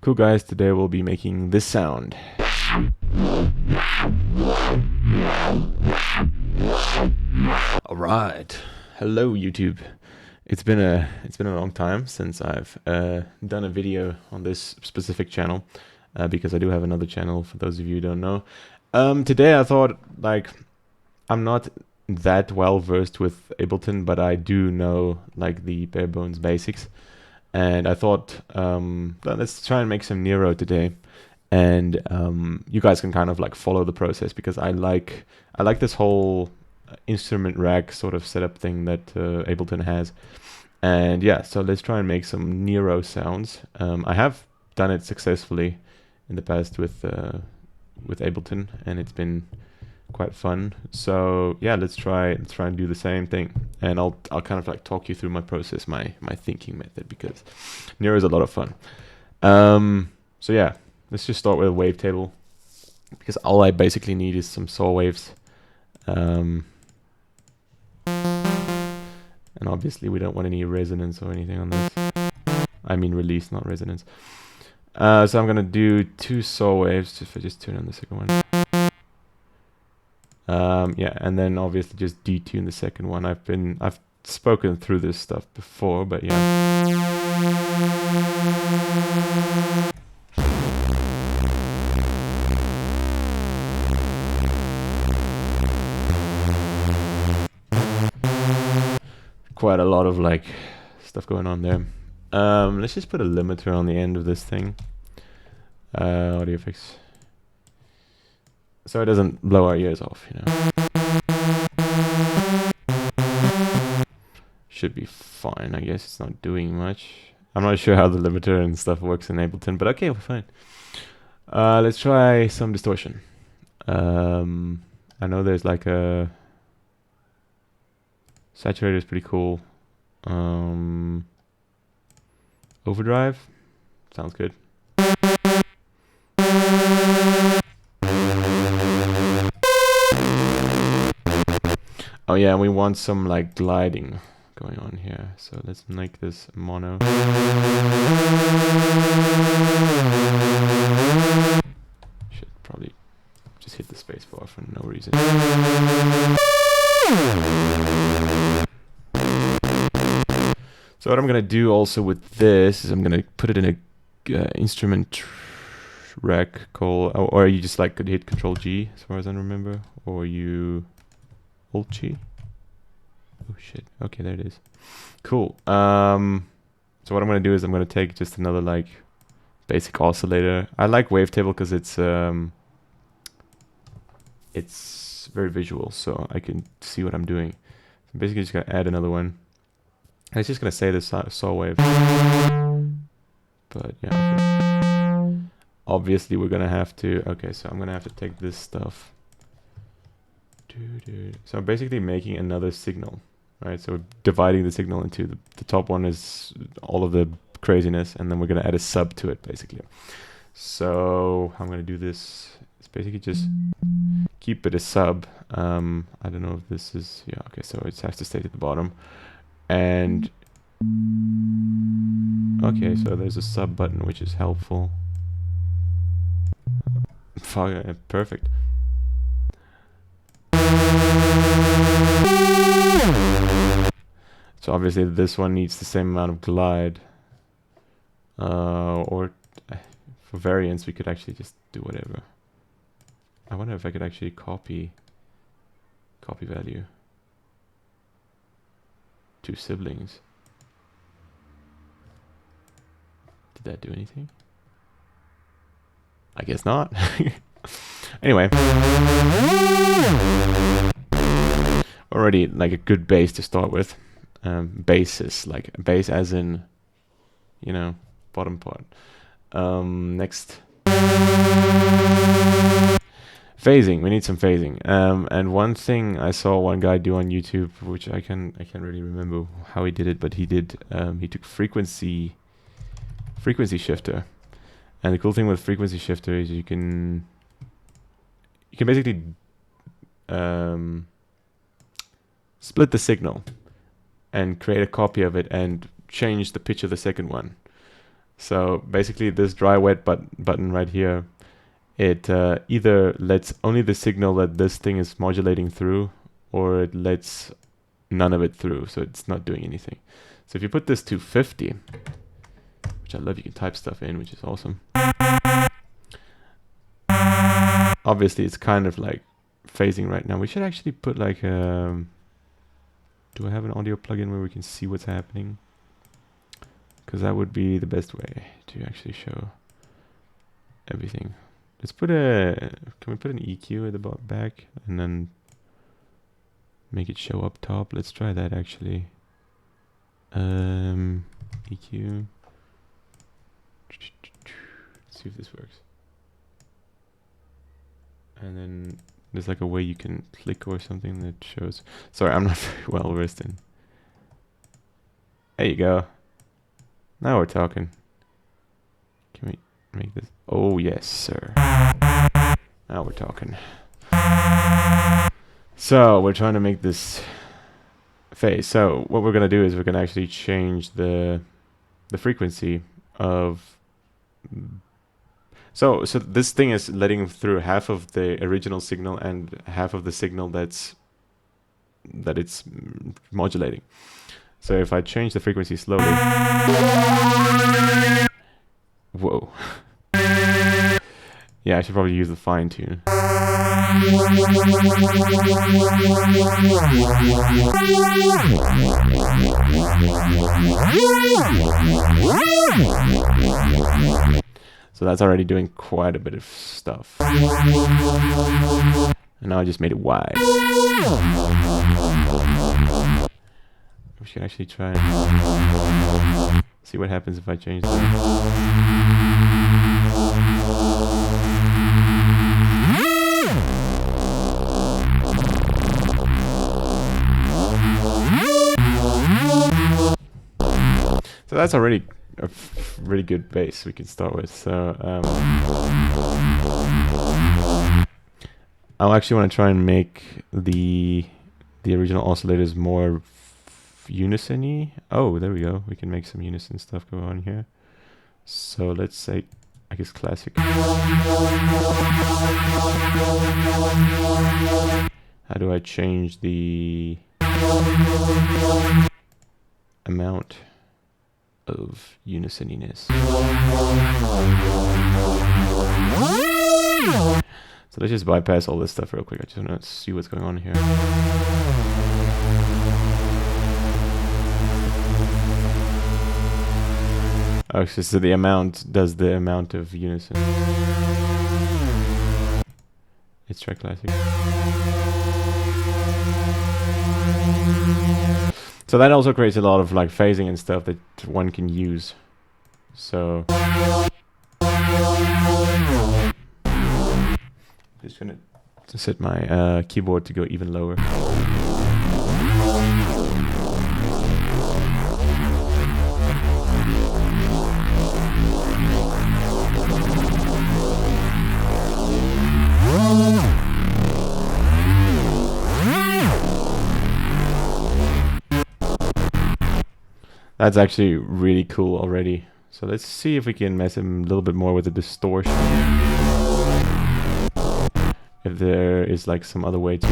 Cool guys, today we'll be making this sound. Alright. Hello YouTube. It's been a long time since I've done a video on this specific channel because I do have another channel for those of you who don't know. Today I thought, like, I'm not that well versed with Ableton, but I do know like the bare bones basics. And I thought, let's try and make some Neuro today, and you guys can kind of like follow the process because I like this whole instrument rack sort of setup thing that Ableton has. And yeah, so let's try and make some Neuro sounds. I have done it successfully in the past with Ableton, and it's been quite fun. So yeah, let's try and do the same thing, and I'll kind of like talk you through my process, my thinking method, because Neuro is a lot of fun. So yeah, let's just start with a wavetable, because all I basically need is some saw waves, and obviously we don't want any resonance or anything on this. I mean release, not resonance. So I'm gonna do 2 saw waves if I just turn on the second one. Yeah, and then obviously just detune the second one. I've spoken through this stuff before, but yeah. Quite a lot of like stuff going on there. Let's just put a limiter on the end of this thing. Audio effects. So it doesn't blow our ears off, you know. Should be fine, I guess. It's not doing much. I'm not sure how the limiter and stuff works in Ableton, but okay, we're fine. Let's try some distortion. I know there's like a saturator is pretty cool. Overdrive sounds good. Oh yeah, and we want some like gliding going on here. So let's make this mono. Should probably just hit the space bar for no reason. So what I'm gonna do also with this is I'm gonna put it in a instrument rack call, or you just like could hit Control G as far as I remember, or you Alt G. Oh shit. Okay, there it is. Cool. So what I'm gonna do is I'm gonna take just another like basic oscillator. I like Wavetable because it's very visual, so I can see what I'm doing. So I'm basically just gonna add another one. And it's just gonna say this saw wave. But yeah. Okay. Obviously we're gonna have to. Okay, so I'm gonna have to take this stuff. So I'm basically making another signal, right? So we're dividing the signal into the top one is all of the craziness, and then we're gonna add a sub to it, basically. So how I'm gonna do this is basically just keep it a sub. I don't know if this is, yeah, okay, so it has to stay at the bottom. And okay, so there's a sub button, which is helpful. Perfect. So obviously this one needs the same amount of glide. Or for variance, we could actually just do whatever. I wonder if I could actually copy value. 2 siblings. Did that do anything? I guess not. Anyway. Already like a good bass to start with. Basses, like bass as in, you know, bottom part. Next. Phasing, we need some phasing. And one thing I saw one guy do on YouTube, which I can't really remember how he did it, but he took frequency shifter. And the cool thing with frequency shifter is you can basically split the signal and create a copy of it and change the pitch of the second one. So basically this dry wet button right here, it either lets only the signal that this thing is modulating through, or it lets none of it through, so it's not doing anything. So if you put this to 50, which I love, you can type stuff in, which is awesome. Obviously it's kind of like phasing right now. We should actually put like do I have an audio plugin where we can see what's happening? Because that would be the best way to actually show everything. Let's put can we put an EQ at the back and then make it show up top? Let's try that actually. EQ. Let's see if this works. And then there's like a way you can click or something that shows. Sorry, I'm not very well versed in. There you go. Now we're talking. Can we make this? Oh yes, sir. Now we're talking. So we're trying to make this phase. So what we're gonna do is we're gonna actually change the frequency of. So this thing is letting through half of the original signal and half of the signal that it's modulating. So if I change the frequency slowly, whoa. Yeah, I should probably use the fine tune. So that's already doing quite a bit of stuff. And now I just made it wide. We should actually try and see what happens if I change that. So that's already a really good base we can start with. So I actually want to try and make the original oscillators more unison-y. Oh, there we go. We can make some unison stuff go on here. So let's say, I guess, classic. How do I change the amount of unisoniness? So let's just bypass all this stuff real quick. I just want to see what's going on here. Oh, so the amount does the amount of unison. Let's try classic. So that also creates a lot of like phasing and stuff that one can use. So just gonna set my keyboard to go even lower. That's actually really cool already. So let's see if we can mess him a little bit more with the distortion. If there is like some other way to.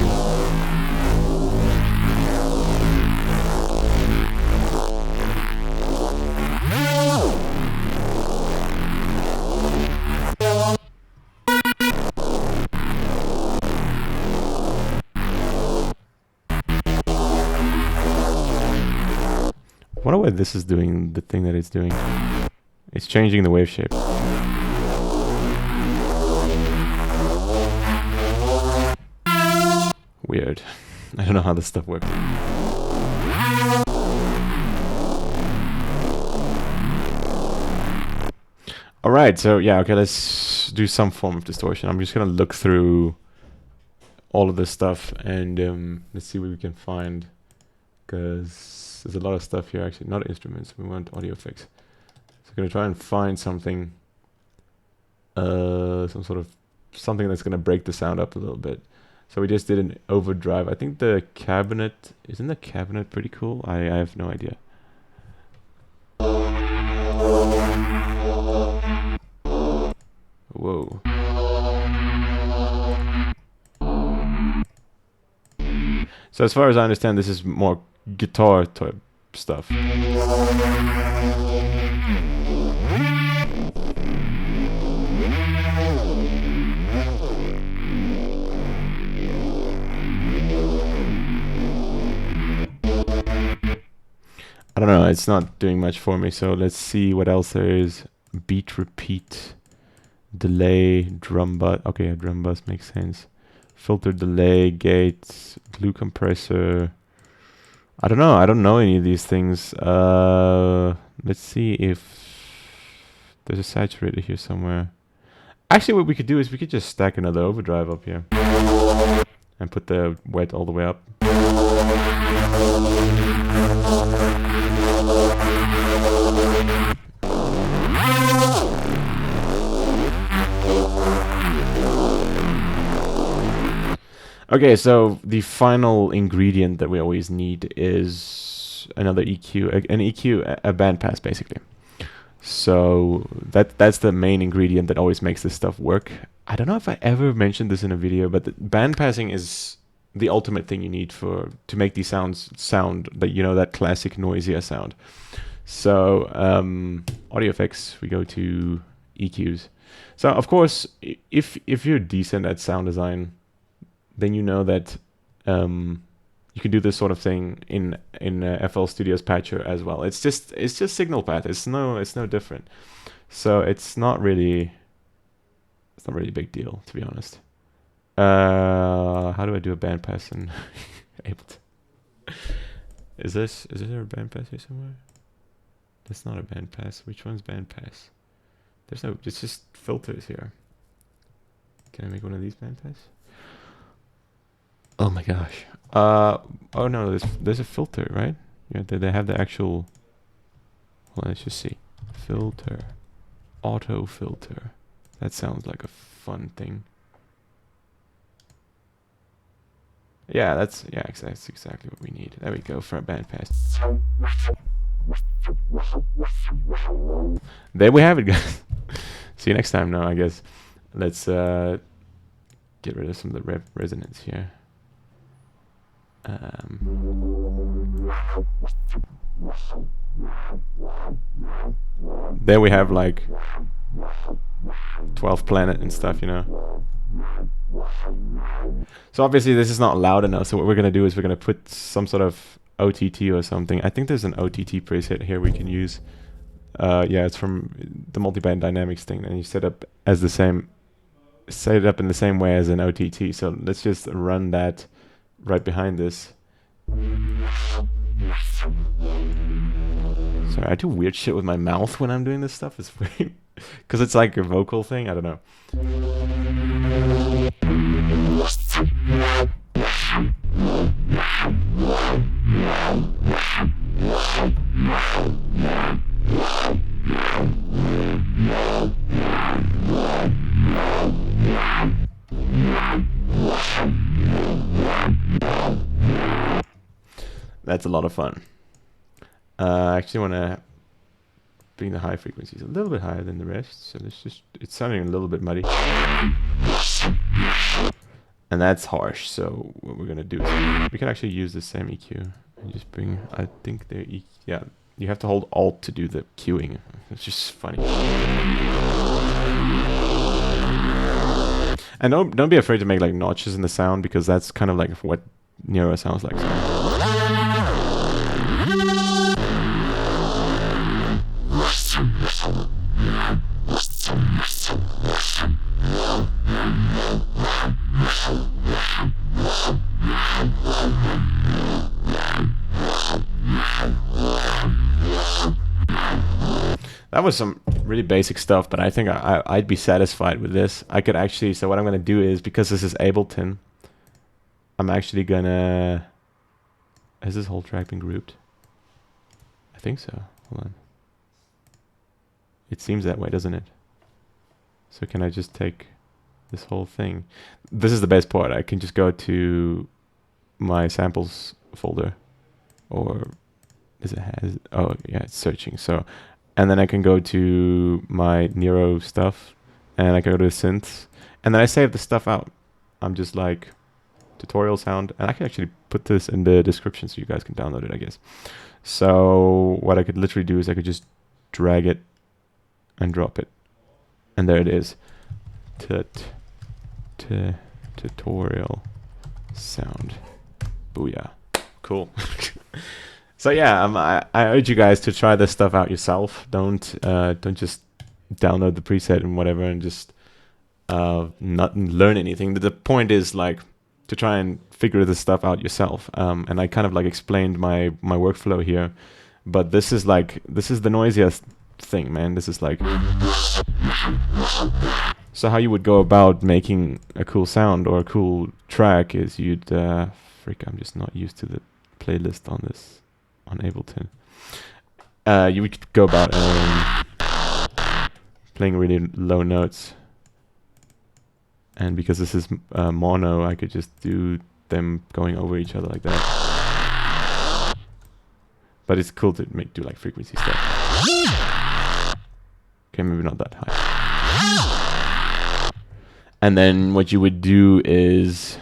I wonder why this is doing the thing that it's doing. It's changing the wave shape. Weird. I don't know how this stuff works. Alright, so yeah, okay, let's do some form of distortion. I'm just gonna look through all of this stuff and let's see what we can find. Because there's a lot of stuff here, actually, not instruments, we want audio effects. So I'm gonna try and find something, something that's gonna break the sound up a little bit. So we just did an overdrive. I think the cabinet, isn't the cabinet pretty cool? I have no idea. Whoa. So as far as I understand, this is more guitar type stuff. I don't know, it's not doing much for me, so let's see what else there is. Beat repeat, delay, drum bus. Okay, yeah, drum bus makes sense. Filter, delay, gates, glue compressor. I don't know any of these things. Let's see if there's a saturator here somewhere. Actually, what we could do is we could just stack another overdrive up here and put the wet all the way up. Okay, so the final ingredient that we always need is another EQ, an EQ, a bandpass basically. So that's the main ingredient that always makes this stuff work. I don't know if I ever mentioned this in a video, but the bandpassing is the ultimate thing you need to make these sounds sound that, you know, that classic noisier sound. So audio effects, we go to EQs. So of course, if you're decent at sound design, then you know that you can do this sort of thing in FL Studio's patcher as well. It's just signal path. It's no different. So it's not really a big deal, to be honest. How do I do a bandpass in Ableton? Is there a bandpass here somewhere? That's not a bandpass. Which one's bandpass? There's no. It's just filters here. Can I make one of these bandpass? Oh my gosh. Oh no, there's a filter, right? Yeah, they have the actual. Well, let's just see. Filter. Auto filter. That sounds like a fun thing. Yeah, that's exactly what we need. There we go for a bandpass. There we have it, guys. See you next time now, I guess. Let's get rid of some of the resonance here. There we have like 12th planet and stuff, you know. So obviously this is not loud enough, so what we're going to do is we're going to put some sort of OTT or something. I think there's an OTT preset here we can use. Yeah, it's from the multiband dynamics thing, and you set it up in the same way as an OTT. So let's just run that right behind this. Sorry, I do weird shit with my mouth when I'm doing this stuff. It's weird because it's like a vocal thing. I don't know. That's a lot of fun. I actually want to bring the high frequencies a little bit higher than the rest. So it's sounding a little bit muddy. And that's harsh. So what we're going to do is we can actually use the same EQ and just bring, I think yeah, you have to hold Alt to do the queuing. It's just funny. And don't be afraid to make like notches in the sound, because that's kind of like what Neuro sounds like. That was some really basic stuff, but I think I'd be satisfied with this. I could actually, so what I'm going to do is, because this is Ableton, I'm actually going to... Has this whole track been grouped? I think so. Hold on. It seems that way, doesn't it? So can I just take this whole thing? This is the best part. I can just go to my samples folder, or does it have? Oh yeah, it's searching. So, and then I can go to my Neuro stuff and I go to synths, and then I save the stuff out. I'm just like tutorial sound, and I can actually put this in the description so you guys can download it, I guess. So what I could literally do is I could just drag it and drop it, and there it is. Tutorial sound. Booyah. Cool. So yeah, I urge you guys to try this stuff out yourself. Don't just download the preset and whatever and just not learn anything. The point is like to try and figure this stuff out yourself. And I kind of like explained my workflow here, but this is the noisiest thing, man. This is like, so how you would go about making a cool sound or a cool track is you'd I'm just not used to the playlist on this on Ableton. You would go about playing really low notes, and because this is mono, I could just do them going over each other like that. But it's cool to do like frequency stuff. Okay, maybe not that high. And then what you would do is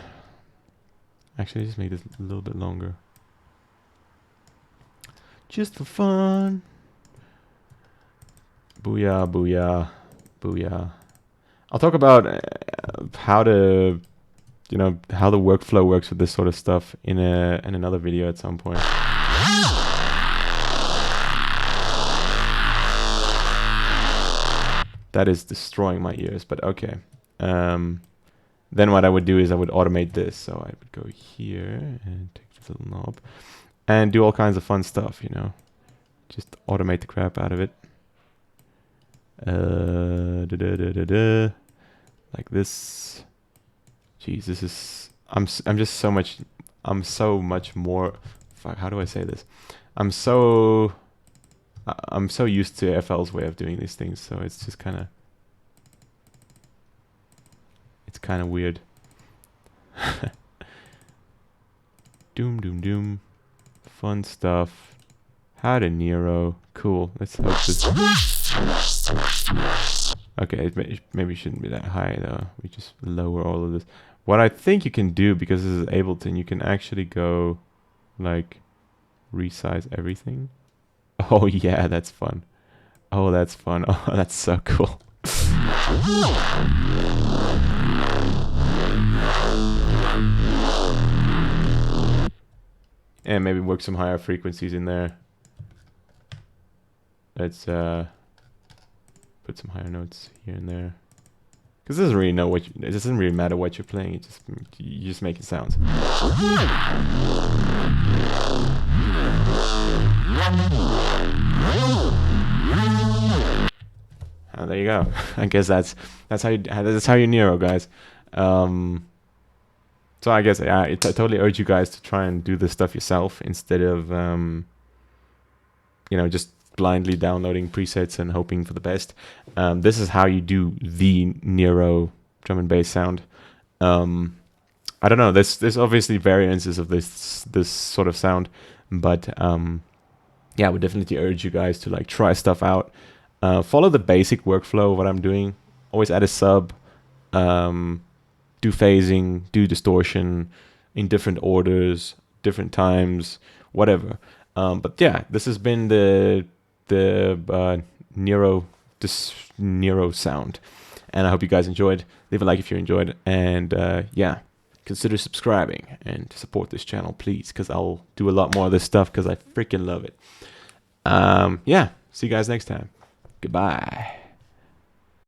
actually just make this a little bit longer, just for fun. Booyah, booyah, booyah. I'll talk about how to, how the workflow works with this sort of stuff in another video at some point. That is destroying my ears, but okay. Then what I would do is I would automate this. So I would go here and take this little knob and do all kinds of fun stuff, just automate the crap out of it. Like this. Jeez, this is I'm so much more, fuck, how do I say this? I'm so used to FL's way of doing these things, so it's just kind of weird. Doom doom doom. Fun stuff. How to Neuro. Cool. Let's hope this. Okay, it maybe shouldn't be that high though. We just lower all of this. What I think you can do, because this is Ableton, you can actually go like resize everything. Oh yeah, that's fun. Oh, that's fun. Oh, that's so cool. And maybe work some higher frequencies in there. Let's put some higher notes here and there. Because it doesn't really know it doesn't really matter what you're playing. You just make it sounds. Oh, there you go. I guess that's how you Neuro, guys. So I guess I totally urge you guys to try and do this stuff yourself instead of just blindly downloading presets and hoping for the best. This is how you do the Neuro drum and bass sound. I don't know. There's obviously variances of this sort of sound, but yeah, I would definitely urge you guys to like try stuff out. Follow the basic workflow of what I'm doing. Always add a sub. Do phasing, do distortion in different orders, different times, whatever. But yeah, this has been the Neuro sound, and I hope you guys enjoyed. Leave a like if you enjoyed, and yeah, consider subscribing and support this channel, please, because I'll do a lot more of this stuff because I freaking love it. Yeah, see you guys next time. Goodbye.